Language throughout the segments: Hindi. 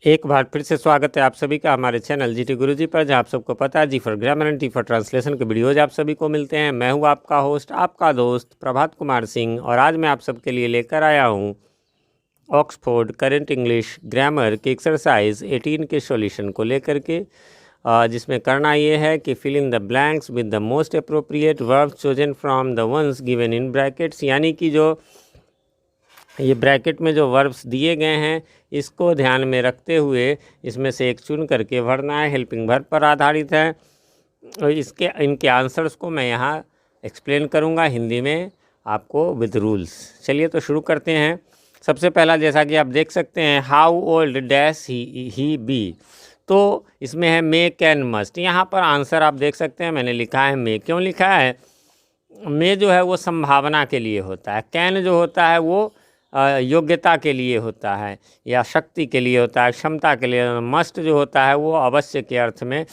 एक बार फिर से स्वागत है आप सभी का हमारे चैनल जीटी गुरुजी पर, जहां आप सबको पता है G for grammar and T for translation के वीडियोज आप सभी को मिलते हैं। मैं हूं आपका होस्ट, आपका दोस्त प्रभात कुमार सिंह, और आज मैं आप सबके लिए लेकर आया हूं ऑक्सफोर्ड करेंट इंग्लिश ग्रामर के एक्सरसाइज 18 के सॉल्यूशन को लेकर के, जिसमें करना ये है कि fill in the blanks with the most appropriate verbs chosen from the ones given in brackets. यानी कि जो ये ब्रैकेट में जो वर्ब्स दिए गए हैं इसको ध्यान में रखते हुए इसमें से एक चुन करके भरना है। हेल्पिंग वर्ब पर आधारित है और इनके आंसर्स को मैं यहाँ एक्सप्लेन करूँगा हिंदी में आपको विद रूल्स। चलिए तो शुरू करते हैं। सबसे पहला, जैसा कि आप देख सकते हैं, how old dash he be, तो इसमें है मे कैन मस्ट। यहाँ पर आंसर आप देख सकते हैं मैंने लिखा है मे। क्यों लिखा है? मे जो है वो संभावना के लिए होता है, कैन जो होता है वो योग्यता के लिए होता है या शक्ति के लिए होता है, क्षमता के लिए। मस्ट जो होता है वो अवश्य के अर्थ में,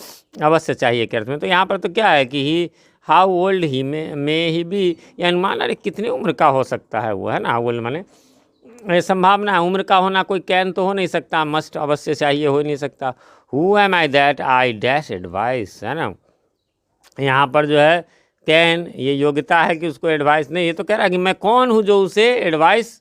अवश्य चाहिए के अर्थ में। तो यहाँ पर तो क्या है कि he how old he may he be, या अनुमान, अरे कितनी उम्र का हो सकता है वो, है ना। ओल्ड माने संभावना है, उम्र का होना। कोई कैन तो हो नहीं सकता, मस्ट अवश्य चाहिए हो नहीं सकता। Who am I that I dash advice, है ना। यहाँ पर जो है कैन, ये योग्यता है कि उसको एडवाइस नहीं, ये तो कह रहा है कि मैं कौन हूँ जो उसे एडवाइस,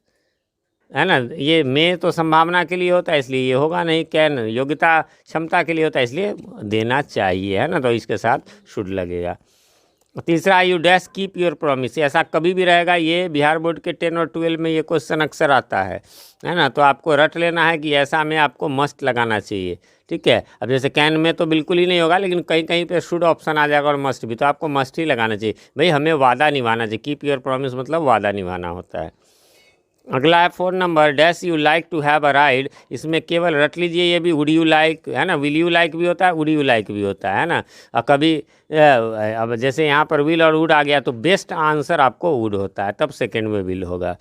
है ना। ये मैं तो संभावना के लिए होता है इसलिए ये होगा नहीं। कैन योग्यता क्षमता के लिए होता है इसलिए देना चाहिए, है ना। तो इसके साथ शुड लगेगा। तीसरा, you dash keep your promise, ऐसा कभी भी रहेगा। ये बिहार बोर्ड के 10 और 12 में ये क्वेश्चन अक्सर आता है ना। तो आपको रट लेना है कि ऐसा में आपको मस्ट लगाना चाहिए, ठीक है। अब जैसे कैन में तो बिल्कुल ही नहीं होगा, लेकिन कहीं कहीं पे शुड ऑप्शन आ जाएगा और मस्ट भी, तो आपको मस्ट ही लगाना चाहिए। भाई हमें वादा निभाना चाहिए। कीप योर प्रॉमिस मतलब वादा निभाना होता है। अगला है 4 नंबर, dash you like to have a ride. इसमें केवल रट लीजिए, ये भी वुड यू लाइक, है ना। विल यू लाइक भी होता है, वुड यू लाइक भी होता है ना। और कभी अब जैसे यहाँ पर विल और वुड आ गया तो बेस्ट आंसर आपको वुड होता है, तब सेकंड में विल होगा।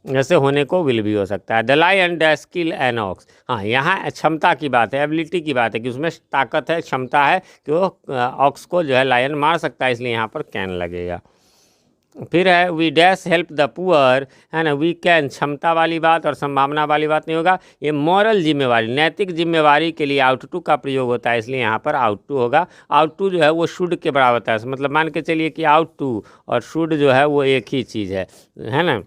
ऐसे होने को विल भी हो सकता है। The lion dash kill an ox, हाँ यहाँ क्षमता की बात है, एबिलिटी की बात है कि उसमें ताकत है, क्षमता है कि वो ऑक्स को जो है लायन मार सकता है, इसलिए यहाँ पर कैन लगेगा। फिर है we dash help the poor, है ना। वी कैन क्षमता वाली बात और संभावना वाली बात नहीं होगा। ये मॉरल जिम्मेवारी, नैतिक जिम्मेवारी के लिए आउट टू का प्रयोग होता है, इसलिए यहाँ पर आउट टू होगा। आउट टू जो है वो शुड के बराबर होता है, मतलब मान के चलिए कि आउट टू और शुड जो है वो एक ही चीज़ है ना,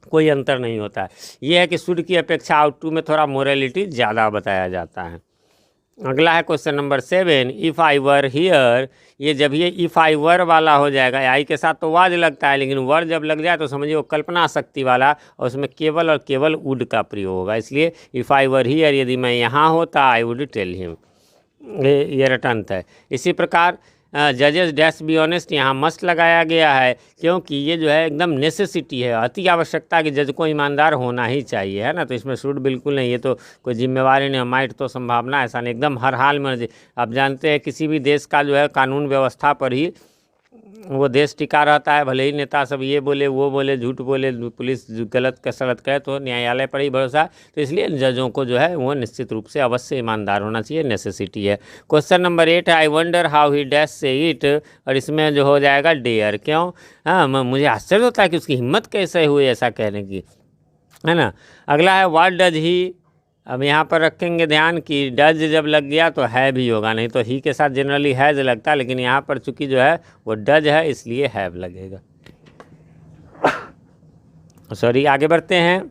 कोई अंतर नहीं होता है। ये है कि शुड की अपेक्षा आउट टू में थोड़ा मोरलिटी ज़्यादा बताया जाता है। अगला है question number 7, if I were here. ये जब ये इफ़ आई वर वाला हो जाएगा, आई के साथ तो वाज लगता है, लेकिन वर जब लग जाए तो समझिए वो कल्पना शक्ति वाला, और उसमें केवल और केवल वुड का प्रयोग होगा। इसलिए इफ़ आई वर हियर, यदि मैं यहाँ होता, आई वुड टेल हिम, ये रटंत है। इसी प्रकार जजेस डैश बी ऑनेस्ट, यहाँ मस्ट लगाया गया है क्योंकि ये जो है एकदम नेसेसिटी है, अति आवश्यकता कि जज को ईमानदार होना ही चाहिए, है ना। तो इसमें शुड बिल्कुल नहीं, ये तो कोई जिम्मेवारी नहीं, माइट तो संभावना, ऐसा नहीं, एकदम हर हाल में। आप जानते हैं किसी भी देश का जो है कानून व्यवस्था पर ही वो देश टिका रहता है। भले ही नेता सब ये बोले वो बोले, झूठ बोले, पुलिस गलत का सलत कहे, तो न्यायालय पर ही भरोसा। तो इसलिए जजों को जो है वो निश्चित रूप से अवश्य ईमानदार होना चाहिए, नेसेसिटी है। क्वेश्चन नंबर 8 है, I wonder how he dash से इट, और इसमें जो हो जाएगा डेयर। क्यों? हाँ, मुझे आश्चर्य होता है कि उसकी हिम्मत कैसे हुई ऐसा कहने की, है ना। अगला है व्हाट डज ही। अब यहाँ पर रखेंगे ध्यान कि डज जब लग गया तो है भी होगा, नहीं तो ही के साथ जनरली हैज़ लगता है, लेकिन यहाँ पर चूंकि जो है वो डज है इसलिए हैव लगेगा। सॉरी, आगे बढ़ते हैं।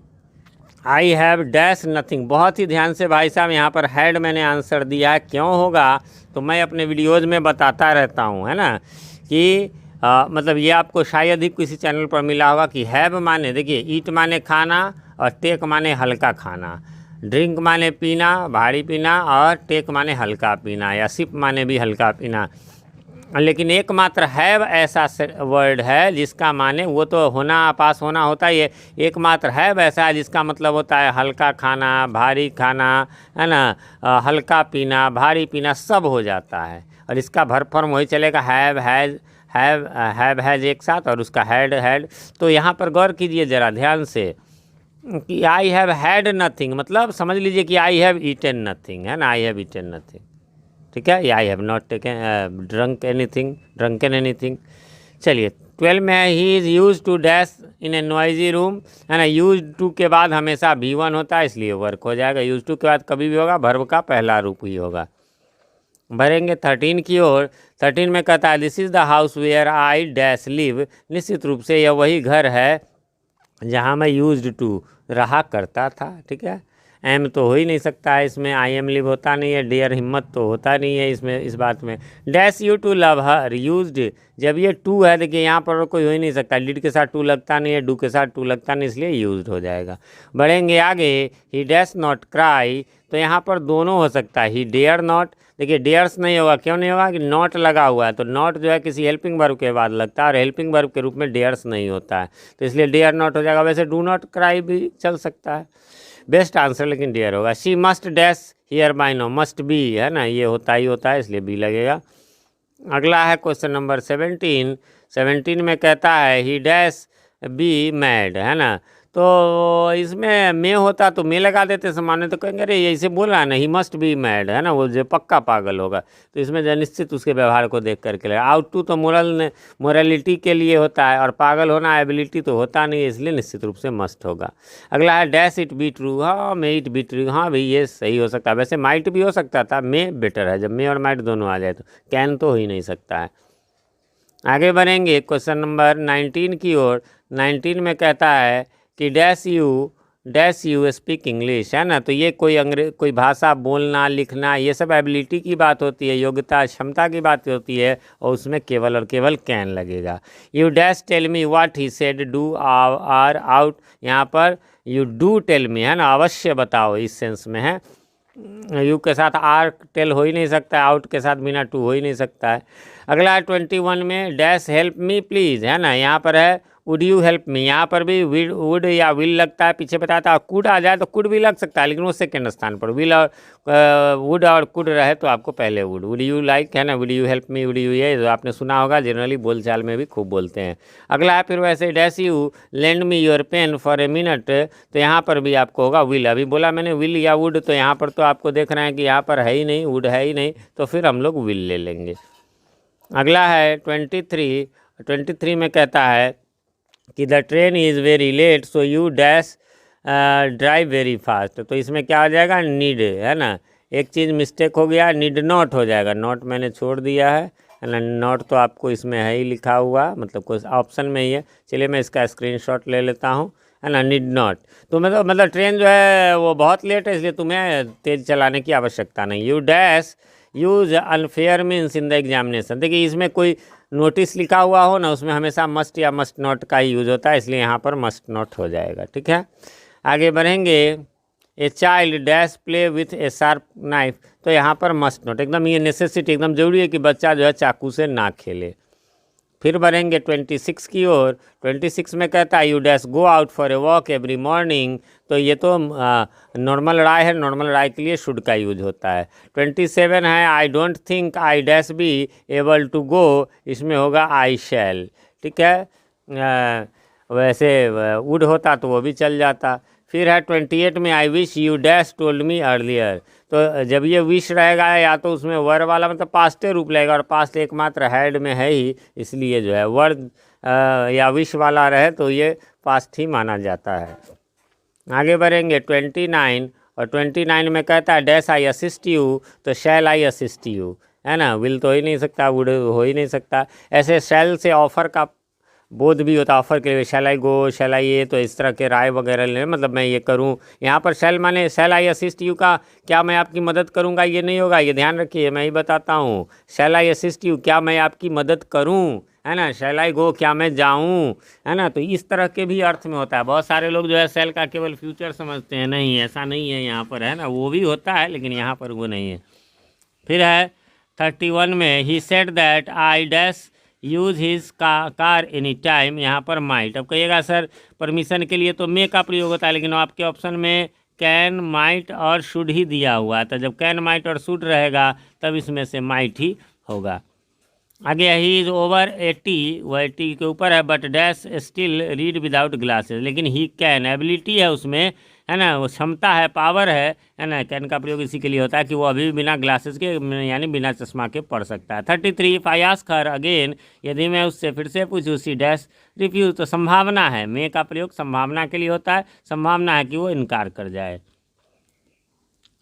I have dash nothing. बहुत ही ध्यान से भाई साहब, यहाँ पर हैड मैंने आंसर दिया है। क्यों होगा तो मैं अपने वीडियोज़ में बताता रहता हूँ, है ना, कि मतलब ये आपको शायद ही किसी चैनल पर मिला होगा कि हैव माने, देखिए ईट माने खाना और टेक माने हल्का खाना, ड्रिंक माने पीना, भारी पीना, और टेक माने हल्का पीना, या सिप माने भी हल्का पीना। लेकिन एकमात्र हैव ऐसा वर्ड है जिसका माने, वो तो होना पास होना होता ही है, एकमात्र हैव ऐसा है जिसका मतलब होता है हल्का खाना, भारी खाना, है ना, हल्का पीना, भारी पीना, सब हो जाता है। और इसका भर फॉर्म वही चलेगा, हैव हैज़, हैव हैज़ एक साथ, और उसका हैड। तो यहाँ पर गौर कीजिए ज़रा ध्यान से कि आई हैव हैड नथिंग, मतलब समझ लीजिए कि आई हैव ईटन नथिंग, है ना, आई हैव ईटन नथिंग, ठीक है। I have not taken drunken anything. चलिए 12 में है he is use to dash in a noisy room, है ना। यूज टू के बाद हमेशा V1 होता है, इसलिए वर्क हो जाएगा। यूज टू के बाद कभी भी होगा वर्ब का पहला रूप ही होगा। भरेंगे 13 की ओर। 13 में कहता है this is the house where I dash live. निश्चित रूप से यह वही घर है जहाँ मैं यूज्ड टू रहा करता था, ठीक है। एम तो हो ही नहीं सकता है इसमें, आई एम लिव होता नहीं है, डेयर हिम्मत तो होता नहीं है इसमें, इस बात में। Dash you to love her used, जब ये टू है देखिए यहाँ पर कोई हो ही नहीं सकता, डिड के साथ टू लगता नहीं है, डू के साथ टू लगता नहीं, इसलिए यूज्ड हो जाएगा। बढ़ेंगे आगे। ही डैश नॉट क्राई, तो यहाँ पर दोनों हो सकता है। ही डेयर नॉट, देखिए डेयर्स नहीं होगा, क्यों नहीं होगा कि नॉट लगा हुआ है, तो नॉट जो है किसी हेल्पिंग वर्ब के बाद लगता है और हेल्पिंग वर्ब के रूप में डेयर्स नहीं होता है, तो इसलिए डेयर नॉट हो जाएगा। वैसे डू नॉट क्राई भी चल सकता है, बेस्ट आंसर लेकिन डेयर होगा। She must dash here by now, must be है ना, ये होता ही होता है इसलिए बी लगेगा। अगला है क्वेश्चन नंबर 17। 17 में कहता है ही डैश बी मैड, है ना। तो इसमें मे होता तो मे लगा देते सामान्य, तो कहेंगे अरे ये इसे बोल रहा है ना, ही मस्ट बी मैड, है ना, वो जो पक्का पागल होगा, तो इसमें जो निश्चित उसके व्यवहार को देख करके लगा। आउट टू तो मोरलिटी के लिए होता है, और पागल होना एबिलिटी तो होता नहीं है, इसलिए निश्चित रूप से मस्ट होगा। अगला है डैश इट बी ट्रू, हाँ मे इट बी ट्रू, हाँ भाई ये सही हो सकता है। वैसे माइट भी हो सकता था, मे बेटर है, जब मे और माइट दोनों आ जाए तो कैन तो हो ही नहीं सकता है। आगे बढ़ेंगे क्वेश्चन नंबर 19 की ओर। 19 में कहता है कि डैश यू स्पीक इंग्लिश, है ना। तो ये कोई भाषा बोलना लिखना ये सब एबिलिटी की बात होती है, योग्यता क्षमता की बात होती है, और उसमें केवल और केवल कैन लगेगा। You dash tell me what he said do or out, यहाँ पर यू डू टेल मी, है ना, अवश्य बताओ, इस सेंस में है। यू के साथ आर टेल हो ही नहीं सकता है, आउट के साथ बिना टू हो ही नहीं सकता है। अगला है 21 में डैश हेल्प मी प्लीज़, है ना, यहाँ पर है वुड यू हेल्प मी, यहाँ पर भी वुड या विल लगता है, पीछे बताता है कुड आ जाए तो कुड भी लग सकता है, लेकिन वो सेकेंड स्थान पर। विल और वुड और कुड रहे तो आपको पहले वुड यू लाइक, है ना, would you help me, would you, ये जो आपने सुना होगा, जनरली बोलचाल में भी खूब बोलते हैं। अगला है फिर वैसे dash you lend me your pen for a minute, तो यहाँ पर भी आपको होगा विल। अभी बोला मैंने विल या वुड, तो यहाँ पर तो आपको देख रहे हैं कि यहाँ पर है ही नहीं, वुड है ही नहीं, तो फिर हम लोग विल ले लेंगे। अगला है 23 में कहता है कि the train is very late so you dash drive very fast, तो इसमें क्या हो जाएगा, नीड, है ना। एक चीज़ मिस्टेक हो गया, नीड नॉट हो जाएगा, नॉट मैंने छोड़ दिया है ना, नॉट तो आपको इसमें है ही लिखा हुआ, मतलब कुछ ऑप्शन में ही है। चलिए मैं इसका स्क्रीनशॉट ले लेता हूँ, है ना, नीड नॉट। तो मतलब ट्रेन जो है वो बहुत लेट है, इसलिए तुम्हें तेज़ चलाने की आवश्यकता नहीं। You dash use unfair means in the examination, देखिए इसमें कोई नोटिस लिखा हुआ हो ना, उसमें हमेशा मस्ट या मस्ट नॉट का ही यूज होता है, इसलिए यहाँ पर मस्ट नॉट हो जाएगा, ठीक है। आगे बढ़ेंगे। A child dash play with A sharp knife, तो यहाँ पर मस्ट नॉट, एकदम ये नेसेसिटी, एकदम जरूरी है कि बच्चा जो है चाकू से ना खेले। फिर बढ़ेंगे 26 की ओर। 26 में कहता है you dash go out for a walk every morning, तो ये तो नॉर्मल राय है, नॉर्मल राय के लिए शुड का यूज होता है। 27 है I don't think I dash be able to go, इसमें होगा आई शैल, ठीक है। वैसे वुड होता तो वो भी चल जाता। फिर है 28 में I wish you dash told me earlier, तो जब ये विश रहेगा या तो उसमें वर वाला मतलब पास्टे रूप लगेगा, और पास्ट एकमात्र हैड में है ही, इसलिए जो है वर्ड या विश वाला रहे तो ये पास्ट ही माना जाता है। आगे बढ़ेंगे 29, और 29 में कहता है डैश आई असिस्ट यू, तो शैल आई असिस्ट यू, है ना, विल तो हो ही नहीं सकता, वुड हो ही नहीं सकता। ऐसे शैल से ऑफर का बोध भी होता, ऑफर के लिए शैल आई गो, शैल आई ये, तो इस तरह के राय वगैरह ले, मतलब मैं ये करूं। यहाँ पर शैल माने शैल आई असिस्ट यू का क्या मैं आपकी मदद करूंगा, ये नहीं होगा, ये ध्यान रखिए, मैं ही बताता हूँ। शैल आई असिस्ट यू क्या मैं आपकी मदद करूं, है ना, शैल आई गो क्या मैं जाऊं, है ना, तो इस तरह के भी अर्थ में होता है। बहुत सारे लोग जो है शैल का केवल फ्यूचर समझते हैं, नहीं ऐसा नहीं है यहाँ पर, है ना, वो भी होता है लेकिन यहाँ पर वो नहीं है। फिर है 31 में he said that I dash use his car any time, यहाँ पर माइट। अब कहिएगा सर परमिशन के लिए तो मे का प्रयोग होता है, लेकिन आपके ऑप्शन में कैन माइट और शुड ही दिया हुआ है, तो जब कैन माइट और शुड रहेगा तब इसमें से माइट ही होगा। आगे ही इज़ ओवर 80, वह 80 के ऊपर है, but dash still read without glasses, लेकिन ही कैन एबिलिटी है उसमें, है ना, वो क्षमता है, पावर है ना, कैन का प्रयोग इसी के लिए होता है कि वो अभी भी बिना ग्लासेस के यानी बिना चश्मा के पढ़ सकता है। 33 if I ask her again, यदि मैं उससे फिर से पूछूँ सी डैश रिफ्यूज, तो संभावना है, मे का प्रयोग संभावना के लिए होता है, संभावना है कि वो इनकार कर जाए।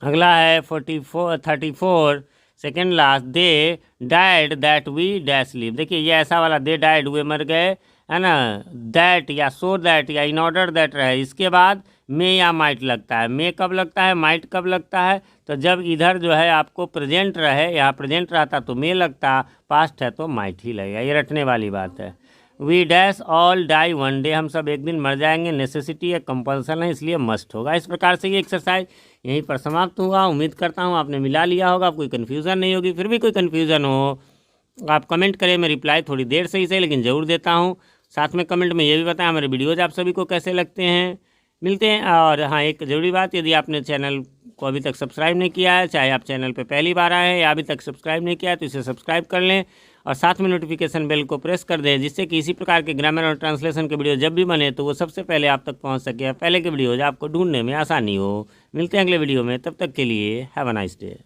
अगला है 34 second last, they died that we dash live. देखिए ये ऐसा वाला दे डाइड, वे मर गए, है ना, दैट या सो दैट या इन ऑर्डर दैट रहे, इसके बाद मे या माइट लगता है। मे कब लगता है, माइट कब लगता है, तो जब इधर जो है आपको प्रेजेंट रहे, यहाँ प्रेजेंट रहता तो मे लगता, पास्ट है तो माइट ही लगेगा, ये रटने वाली बात है। We dash all die one day, हम सब एक दिन मर जाएंगे, नेसेसिटी है, कंपल्सन है, इसलिए मस्ट होगा। इस प्रकार से ये एक्सरसाइज यहीं पर समाप्त हुआ। उम्मीद करता हूँ आपने मिला लिया होगा, कोई कन्फ्यूज़न नहीं होगी। फिर भी कोई कन्फ्यूज़न हो आप कमेंट करें, मैं रिप्लाई थोड़ी देर से ही सही लेकिन ज़रूर देता हूँ। साथ में कमेंट में ये भी बताएं हमारे वीडियोज़ आप सभी को कैसे लगते हैं। मिलते हैं। और हाँ, एक ज़रूरी बात, यदि आपने चैनल को अभी तक सब्सक्राइब नहीं किया है, चाहे आप चैनल पे पहली बार आए हैं या अभी तक सब्सक्राइब नहीं किया है, तो इसे सब्सक्राइब कर लें और साथ में नोटिफिकेशन बेल को प्रेस कर दें, जिससे कि इसी प्रकार के ग्रामर और ट्रांसलेशन के वीडियो जब भी बने तो वो सबसे पहले आप तक पहुंच सके, पहले के वीडियोज आपको ढूंढने में आसानी हो। मिलते हैं अगले वीडियो में, तब तक के लिए हैव अ नाइस डे।